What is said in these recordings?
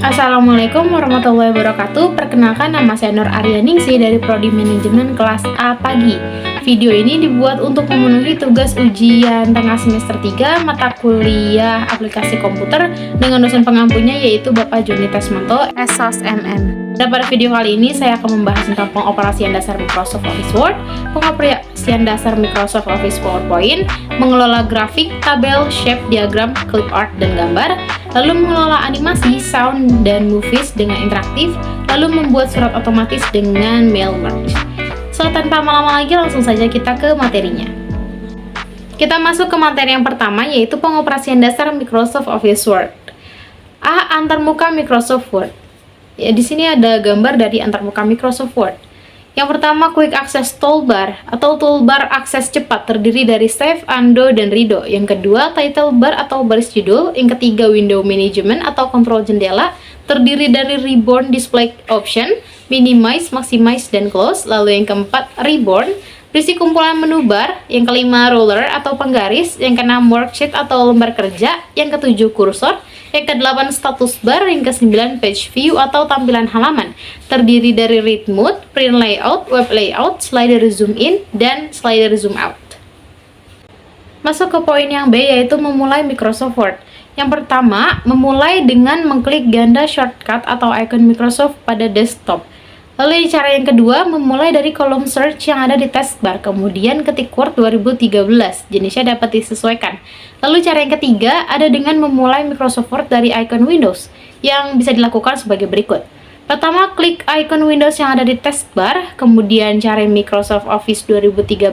Assalamualaikum warahmatullahi wabarakatuh. Perkenalkan, nama saya Nur Aryaningsih dari Prodi Manajemen kelas A Pagi. Video ini dibuat untuk memenuhi tugas ujian tengah semester 3 mata kuliah aplikasi komputer dengan dosen pengampunya yaitu Bapak Joni Tesmanto, SOS MM. Dan pada video kali ini saya akan membahas tentang pengoperasian dasar Microsoft Office Word, pengoperasian dasar Microsoft Office PowerPoint, mengelola grafik, tabel, shape, diagram, clip art, dan gambar, lalu mengelola animasi, sound, dan movies dengan interaktif, lalu membuat surat otomatis dengan mail merge. So, tanpa lama-lama lagi langsung saja kita ke materinya. Kita masuk ke materi yang pertama yaitu pengoperasian dasar Microsoft Office Word. A. Antarmuka Microsoft Word. Ya, di sini ada gambar dari antarmuka Microsoft Word. Yang pertama, Quick Access Toolbar atau toolbar akses cepat terdiri dari Save, Undo, dan Redo. Yang kedua, Title Bar atau baris judul. Yang ketiga, Window Management atau kontrol jendela terdiri dari Reborn Display Option, Minimize, Maximize, dan Close. Lalu yang keempat, Reborn berisi kumpulan menu bar. Yang kelima, Ruler atau penggaris. Yang keenam, Worksheet atau lembar kerja. Yang ketujuh, Kursor. Yang ke-8 status bar, yang ke-9 page view atau tampilan halaman terdiri dari read mode, print layout, web layout, slider zoom in, dan slider zoom out. Masuk ke poin yang B yaitu memulai Microsoft Word. Yang pertama, memulai dengan mengklik ganda shortcut atau icon Microsoft pada desktop. Lalu cara yang kedua, memulai dari kolom search yang ada di taskbar, kemudian ketik Word 2013, jenisnya dapat disesuaikan. Lalu cara yang ketiga, ada dengan memulai Microsoft Word dari icon Windows, yang bisa dilakukan sebagai berikut. Pertama, klik icon Windows yang ada di taskbar, kemudian cari Microsoft Office 2013,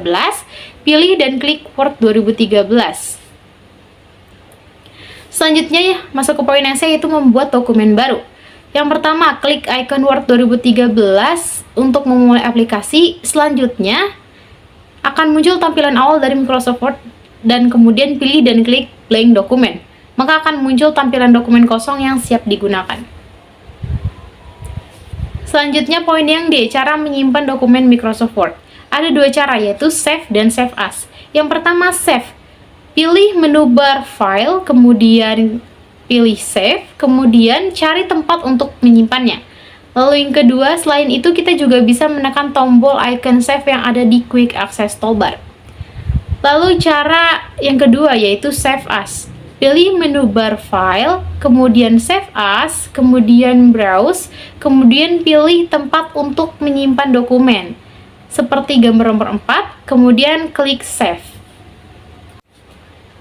pilih dan klik Word 2013. Selanjutnya, masuk ke poin yang C yaitu membuat dokumen baru. Yang pertama, klik icon Word 2013 untuk memulai aplikasi. Selanjutnya, akan muncul tampilan awal dari Microsoft Word dan kemudian pilih dan klik blank dokumen. Maka akan muncul tampilan dokumen kosong yang siap digunakan. Selanjutnya, poin yang D, cara menyimpan dokumen Microsoft Word. Ada dua cara yaitu Save dan Save As. Yang pertama, Save. Pilih menu bar File, kemudian pilih Save, kemudian cari tempat untuk menyimpannya. Lalu yang kedua, selain itu kita juga bisa menekan tombol icon Save yang ada di Quick Access Toolbar. Lalu cara yang kedua yaitu Save As. Pilih menu bar File, kemudian Save As, kemudian Browse, kemudian pilih tempat untuk menyimpan dokumen. Seperti gambar nomor 4, kemudian klik Save.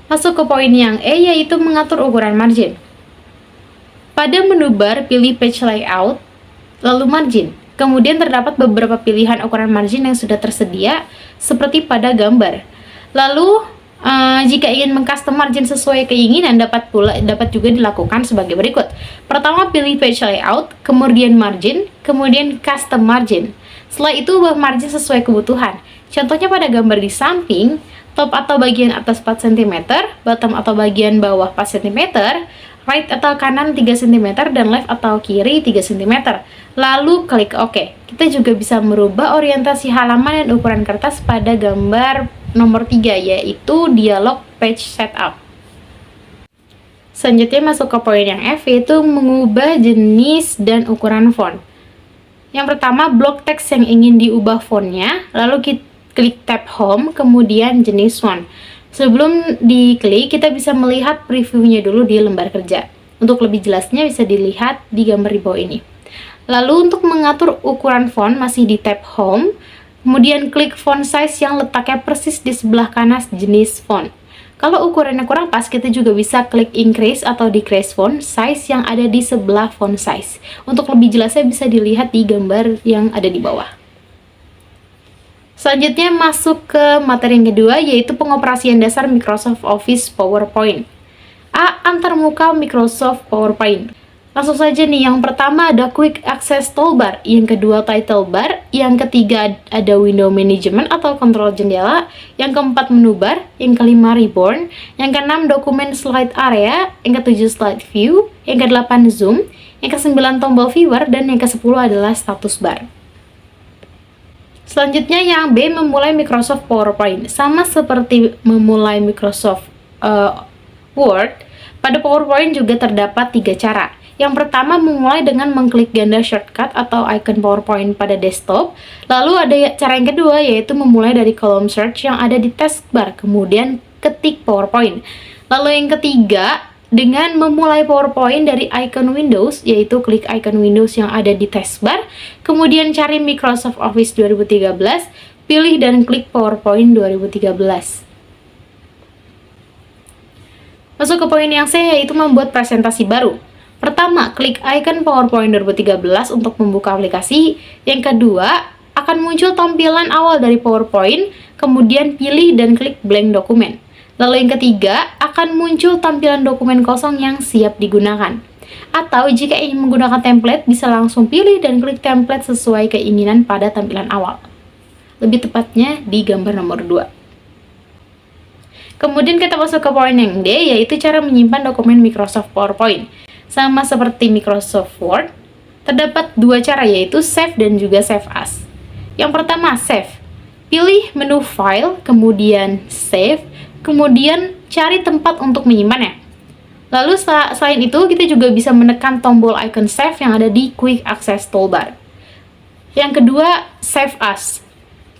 Masuk ke poin yang E yaitu mengatur ukuran margin. Pada menu bar pilih page layout, lalu margin. Kemudian terdapat beberapa pilihan ukuran margin yang sudah tersedia seperti pada gambar. Lalu jika ingin mengcustom margin sesuai keinginan dapat juga dilakukan sebagai berikut. Pertama, pilih page layout, kemudian margin, kemudian custom margin. Setelah itu ubah margin sesuai kebutuhan. Contohnya pada gambar di samping, top atau bagian atas 4 cm, bottom atau bagian bawah 4 cm, right atau kanan 3 cm, dan left atau kiri 3 cm. Lalu klik OK. Kita juga bisa merubah orientasi halaman dan ukuran kertas pada gambar nomor 3, yaitu dialog page setup. Selanjutnya masuk ke poin yang F, yaitu mengubah jenis dan ukuran font. Yang pertama, blok teks yang ingin diubah fontnya, lalu kita klik tab Home, kemudian jenis font. Sebelum diklik, kita bisa melihat previewnya dulu di lembar kerja. Untuk lebih jelasnya bisa dilihat di gambar di bawah ini. Lalu untuk mengatur ukuran font masih di tab Home, kemudian klik font size yang letaknya persis di sebelah kanan jenis font. Kalau ukurannya kurang pas, kita juga bisa klik increase atau decrease font size yang ada di sebelah font size. Untuk lebih jelasnya bisa dilihat di gambar yang ada di bawah. Selanjutnya masuk ke materi yang kedua yaitu pengoperasian dasar Microsoft Office PowerPoint. A. Antarmuka Microsoft PowerPoint. Langsung saja nih, yang pertama ada Quick Access Toolbar, yang kedua Title Bar, yang ketiga ada Window Management atau kontrol jendela, yang keempat menu bar, yang kelima Reborn, yang keenam dokumen slide area, yang ketujuh slide view, yang kedelapan zoom, yang kesembilan tombol viewer, dan yang kesepuluh adalah status bar. Selanjutnya yang B, memulai Microsoft PowerPoint. Sama seperti memulai Microsoft Word, pada PowerPoint juga terdapat 3 cara. Yang pertama, memulai dengan mengklik ganda shortcut atau icon PowerPoint pada desktop. Lalu ada cara yang kedua, yaitu memulai dari kolom search yang ada di taskbar, kemudian ketik PowerPoint. Lalu yang ketiga, dengan memulai PowerPoint dari icon Windows, yaitu klik icon Windows yang ada di taskbar, kemudian cari Microsoft Office 2013, pilih dan klik PowerPoint 2013. Masuk ke poin yang C, yaitu membuat presentasi baru. Pertama, klik icon PowerPoint 2013 untuk membuka aplikasi. Yang kedua, akan muncul tampilan awal dari PowerPoint, kemudian pilih dan klik blank dokumen. Lalu yang ketiga, akan muncul tampilan dokumen kosong yang siap digunakan. Atau jika ingin menggunakan template, bisa langsung pilih dan klik template sesuai keinginan pada tampilan awal. Lebih tepatnya di gambar nomor 2. Kemudian kita masuk ke poin yang D, yaitu cara menyimpan dokumen Microsoft PowerPoint. Sama seperti Microsoft Word, terdapat dua cara, yaitu save dan juga save as. Yang pertama, save. Pilih menu file, kemudian save, kemudian cari tempat untuk menyimpannya. Lalu selain itu, kita juga bisa menekan tombol icon save yang ada di quick access toolbar. Yang kedua, save as.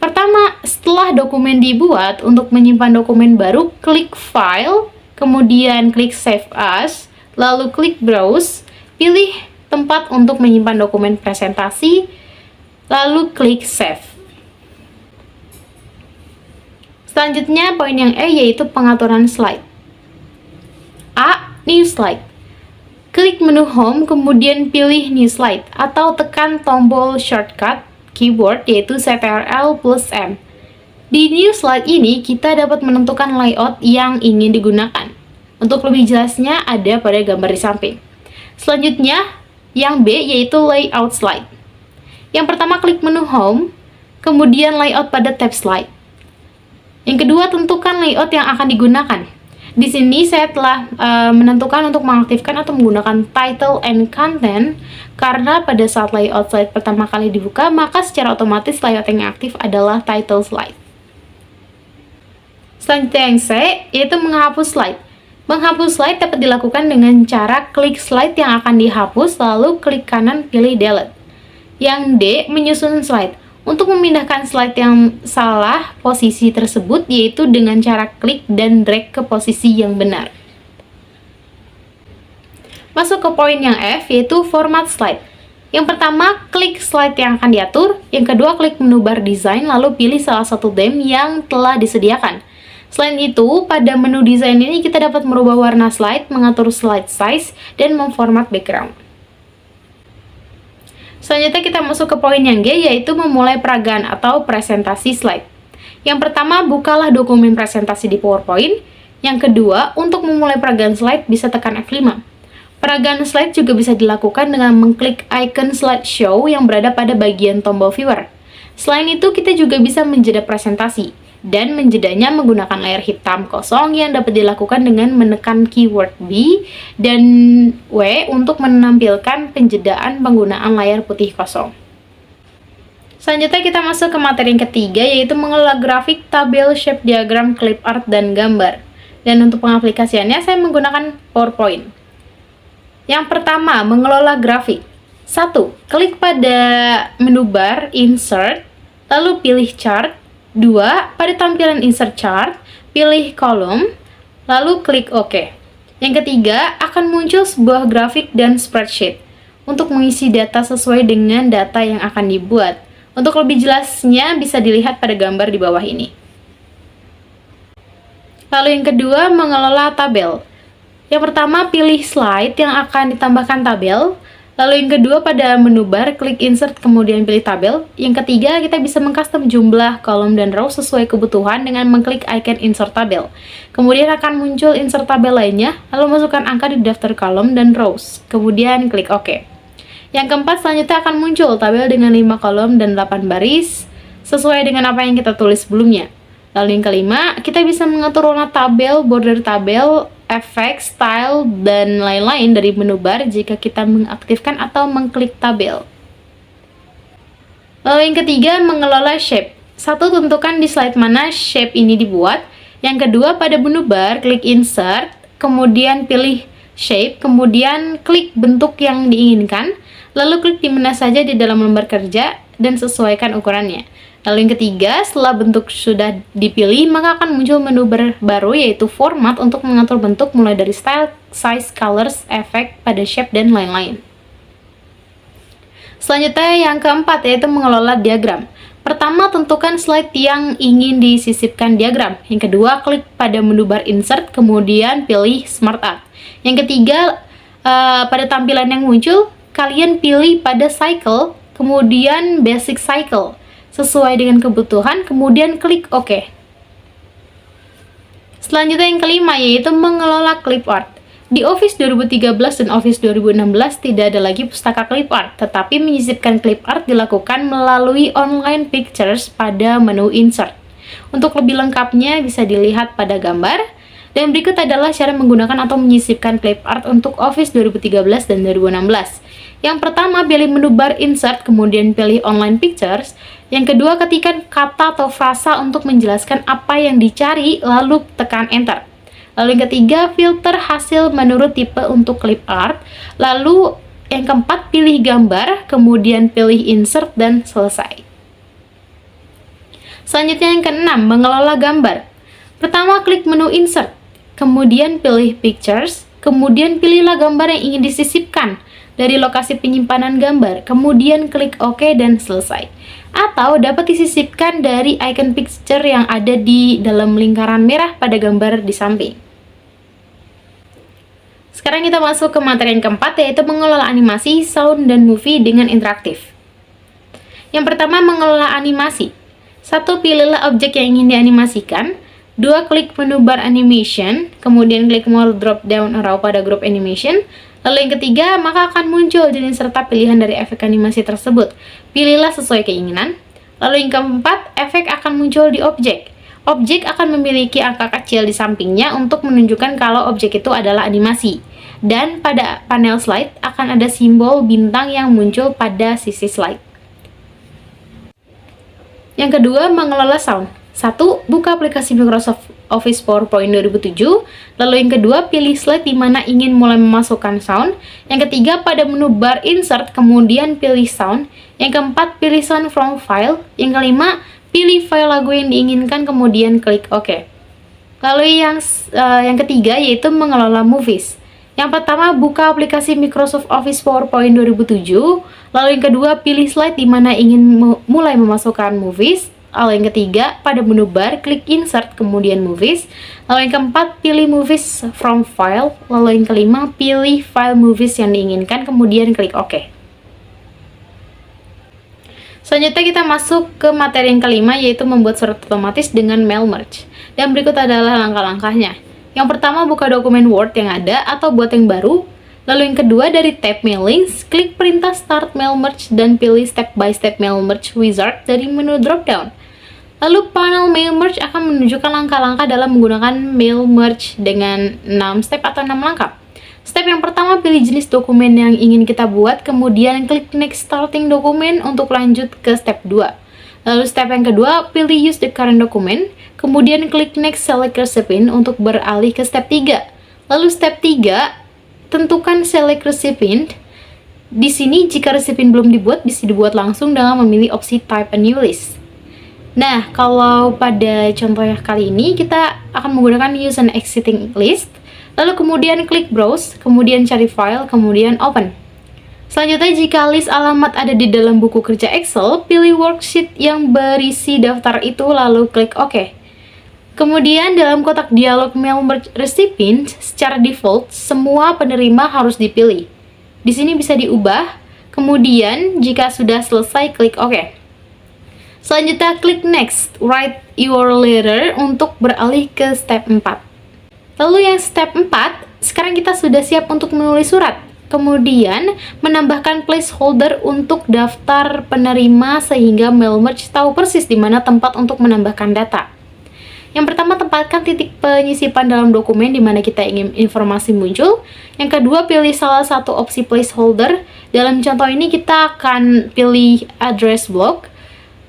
Pertama, setelah dokumen dibuat, untuk menyimpan dokumen baru, klik file, kemudian klik save as, lalu klik browse, pilih tempat untuk menyimpan dokumen presentasi, lalu klik save. Selanjutnya, poin yang E, yaitu pengaturan slide. A. New slide. Klik menu home, kemudian pilih new slide, atau tekan tombol shortcut keyboard, yaitu Ctrl+M. Di new slide ini, kita dapat menentukan layout yang ingin digunakan. Untuk lebih jelasnya, ada pada gambar di samping. Selanjutnya, yang B, yaitu layout slide. Yang pertama, klik menu home, kemudian layout pada tab slide. Yang kedua, tentukan layout yang akan digunakan. Di sini saya telah menentukan untuk mengaktifkan atau menggunakan title and content, karena pada saat layout slide pertama kali dibuka, maka secara otomatis layout yang aktif adalah title slide. Selanjutnya yang C, yaitu menghapus slide. Menghapus slide dapat dilakukan dengan cara klik slide yang akan dihapus, lalu klik kanan pilih delete. Yang D, menyusun slide. Untuk memindahkan slide yang salah posisi tersebut, yaitu dengan cara klik dan drag ke posisi yang benar. Masuk ke poin yang F, yaitu format slide. Yang pertama, klik slide yang akan diatur. Yang kedua, klik menu bar design, lalu pilih salah satu theme yang telah disediakan. Selain itu, pada menu desain ini kita dapat merubah warna slide, mengatur slide size, dan memformat background. Selanjutnya kita masuk ke poin yang G, yaitu memulai peragaan atau presentasi slide. Yang pertama, bukalah dokumen presentasi di PowerPoint. Yang kedua, untuk memulai peragaan slide bisa tekan F5. Peragaan slide juga bisa dilakukan dengan mengklik icon slideshow yang berada pada bagian tombol viewer. Selain itu, kita juga bisa menjeda presentasi, dan menjedanya menggunakan layar hitam kosong yang dapat dilakukan dengan menekan keyword B dan W untuk menampilkan penjedaan penggunaan layar putih kosong. Selanjutnya kita masuk ke materi yang ketiga, yaitu mengelola grafik, tabel, shape diagram, clip art, dan gambar. Dan untuk pengaplikasiannya saya menggunakan PowerPoint. Yang pertama, mengelola grafik. 1. Klik pada menu bar Insert, lalu pilih Chart. 2. Pada tampilan Insert Chart, pilih Kolom, lalu klik OK. Yang ketiga, akan muncul sebuah grafik dan spreadsheet untuk mengisi data sesuai dengan data yang akan dibuat. Untuk lebih jelasnya, bisa dilihat pada gambar di bawah ini. Lalu yang kedua, mengelola tabel. Yang pertama, pilih slide yang akan ditambahkan tabel. Lalu yang kedua, pada menu bar, klik Insert, kemudian pilih tabel. Yang ketiga, kita bisa mengcustom jumlah kolom dan row sesuai kebutuhan dengan mengklik icon Insert Tabel. Kemudian akan muncul insert tabel lainnya, lalu masukkan angka di daftar kolom dan rows. Kemudian klik OK. Yang keempat, selanjutnya akan muncul tabel dengan 5 kolom dan 8 baris, sesuai dengan apa yang kita tulis sebelumnya. Lalu yang kelima, kita bisa mengatur warna tabel, border tabel, efek, style, dan lain-lain dari menu bar jika kita mengaktifkan atau mengklik tabel. Lalu yang ketiga, mengelola shape. 1. Tentukan di slide mana shape ini dibuat. Yang kedua, pada menu bar, klik Insert, kemudian pilih shape, kemudian klik bentuk yang diinginkan, lalu klik di mana saja di dalam lembar kerja, dan sesuaikan ukurannya. Lalu yang ketiga, setelah bentuk sudah dipilih, maka akan muncul menu baru yaitu format untuk mengatur bentuk mulai dari style, size, colors, efek pada shape, dan lain-lain. Selanjutnya yang keempat yaitu mengelola diagram. Pertama, tentukan slide yang ingin disisipkan diagram. Yang kedua, klik pada menu bar insert, kemudian pilih smart art. Yang ketiga, pada tampilan yang muncul, kalian pilih pada cycle, kemudian basic cycle, sesuai dengan kebutuhan, kemudian klik OK. Selanjutnya yang kelima, yaitu mengelola clip art. Di Office 2013 dan Office 2016 tidak ada lagi pustaka clip art, tetapi menyisipkan clip art dilakukan melalui online pictures pada menu insert. Untuk lebih lengkapnya bisa dilihat pada gambar. Dan berikut adalah cara menggunakan atau menyisipkan clip art untuk Office 2013 dan 2016. Yang pertama, pilih menu bar insert, kemudian pilih online pictures. Yang kedua, ketikkan kata atau frasa untuk menjelaskan apa yang dicari, lalu tekan enter. Lalu yang ketiga, filter hasil menurut tipe untuk clip art. Lalu yang keempat, pilih gambar, kemudian pilih insert, dan selesai. Selanjutnya yang keenam, mengelola gambar. Pertama, klik menu insert, kemudian pilih pictures, kemudian pilihlah gambar yang ingin disisipkan dari lokasi penyimpanan gambar, kemudian klik OK dan selesai. Atau dapat disisipkan dari icon picture yang ada di dalam lingkaran merah pada gambar di samping. Sekarang kita masuk ke materi yang keempat, yaitu mengelola animasi, sound, dan movie dengan interaktif. Yang pertama, mengelola animasi. 1. Pilihlah objek yang ingin dianimasikan. 2. Klik menu bar animation, kemudian klik more drop down arrow pada group animation. Lalu yang ketiga, maka akan muncul jenis serta pilihan dari efek animasi tersebut. Pilihlah sesuai keinginan. Lalu yang keempat, efek akan muncul di objek. Objek akan memiliki angka kecil di sampingnya untuk menunjukkan kalau objek itu adalah animasi. Dan pada panel slide akan ada simbol bintang yang muncul pada sisi slide. Yang kedua, mengelola sound. 1. Buka aplikasi Microsoft Office PowerPoint 2007. Lalu yang kedua, pilih slide di mana ingin mulai memasukkan sound. Yang ketiga, pada menu bar insert, kemudian pilih sound. Yang keempat, pilih sound from file. Yang kelima, pilih file lagu yang diinginkan, kemudian klik OK. Lalu yang ketiga, yaitu mengelola movies. Yang pertama, buka aplikasi Microsoft Office PowerPoint 2007. Lalu yang kedua, pilih slide di mana ingin mulai memasukkan movies. Lalu yang ketiga, pada menu bar, klik insert, kemudian movies. Lalu yang keempat, pilih movies from file. Lalu yang kelima, pilih file movies yang diinginkan, kemudian klik OK. Selanjutnya kita masuk ke materi yang kelima, yaitu membuat surat otomatis dengan mail merge. Dan berikut adalah langkah-langkahnya. Yang pertama, buka dokumen Word yang ada atau buat yang baru. Lalu yang kedua, dari tab Mailings, klik perintah Start Mail Merge dan pilih Step by Step Mail Merge Wizard dari menu drop-down. Lalu panel Mail Merge akan menunjukkan langkah-langkah dalam menggunakan Mail Merge dengan 6 step atau 6 langkah. Step yang pertama, pilih jenis dokumen yang ingin kita buat, kemudian klik Next Starting Document untuk lanjut ke step 2. Lalu step yang kedua, pilih Use the Current Document, kemudian klik Next Select Recipient untuk beralih ke step 3. Lalu step 3, tentukan Select Recipient. Di sini, jika recipient belum dibuat, bisa dibuat langsung dengan memilih opsi Type a New List. Nah, kalau pada contoh kali ini, kita akan menggunakan Use an Existing List, lalu kemudian klik Browse, kemudian cari file, kemudian Open. Selanjutnya, jika list alamat ada di dalam buku kerja Excel, pilih worksheet yang berisi daftar itu, lalu klik OK. Kemudian, dalam kotak dialog Mail Merge Recipient, secara default, semua penerima harus dipilih. Di sini bisa diubah, kemudian jika sudah selesai, klik OK. Selanjutnya, klik Next, Write Your Letter untuk beralih ke step 4. Lalu yang step 4, sekarang kita sudah siap untuk menulis surat. Kemudian, menambahkan placeholder untuk daftar penerima sehingga Mail Merge tahu persis di mana tempat untuk menambahkan data. Yang pertama, tempatkan titik penyisipan dalam dokumen di mana kita ingin informasi muncul. Yang kedua, pilih salah satu opsi placeholder. Dalam contoh ini, kita akan pilih address block.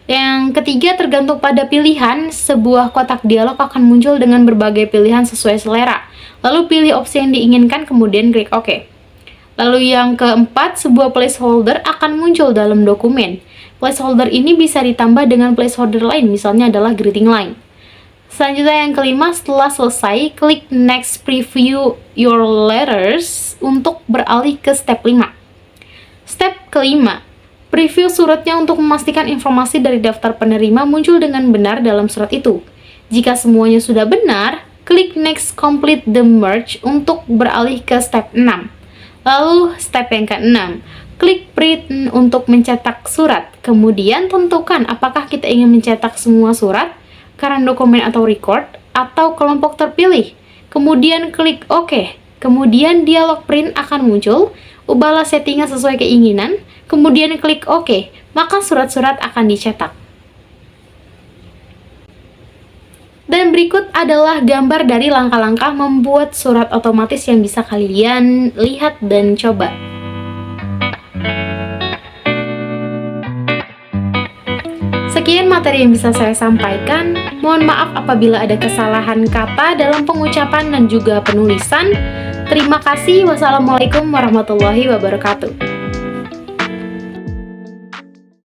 Yang ketiga, tergantung pada pilihan, sebuah kotak dialog akan muncul dengan berbagai pilihan sesuai selera. Lalu pilih opsi yang diinginkan, kemudian klik OK. Lalu yang keempat, sebuah placeholder akan muncul dalam dokumen. Placeholder ini bisa ditambah dengan placeholder lain, misalnya adalah greeting line. Selanjutnya yang kelima, setelah selesai, klik Next Preview Your Letters untuk beralih ke step 5. Step kelima, preview suratnya untuk memastikan informasi dari daftar penerima muncul dengan benar dalam surat itu. Jika semuanya sudah benar, klik Next Complete the Merge untuk beralih ke step 6. Lalu step yang ke-6, klik Print untuk mencetak surat. Kemudian tentukan apakah kita ingin mencetak semua surat, current dokumen atau record, atau kelompok terpilih. Kemudian klik OK. Kemudian dialog print akan muncul, ubahlah settingnya sesuai keinginan, kemudian klik OK, maka surat-surat akan dicetak. Dan berikut adalah gambar dari langkah-langkah membuat surat otomatis yang bisa kalian lihat dan coba. Sekian materi yang bisa saya sampaikan. Mohon maaf apabila ada kesalahan kata dalam pengucapan dan juga penulisan. Terima kasih. Wassalamualaikum warahmatullahi wabarakatuh.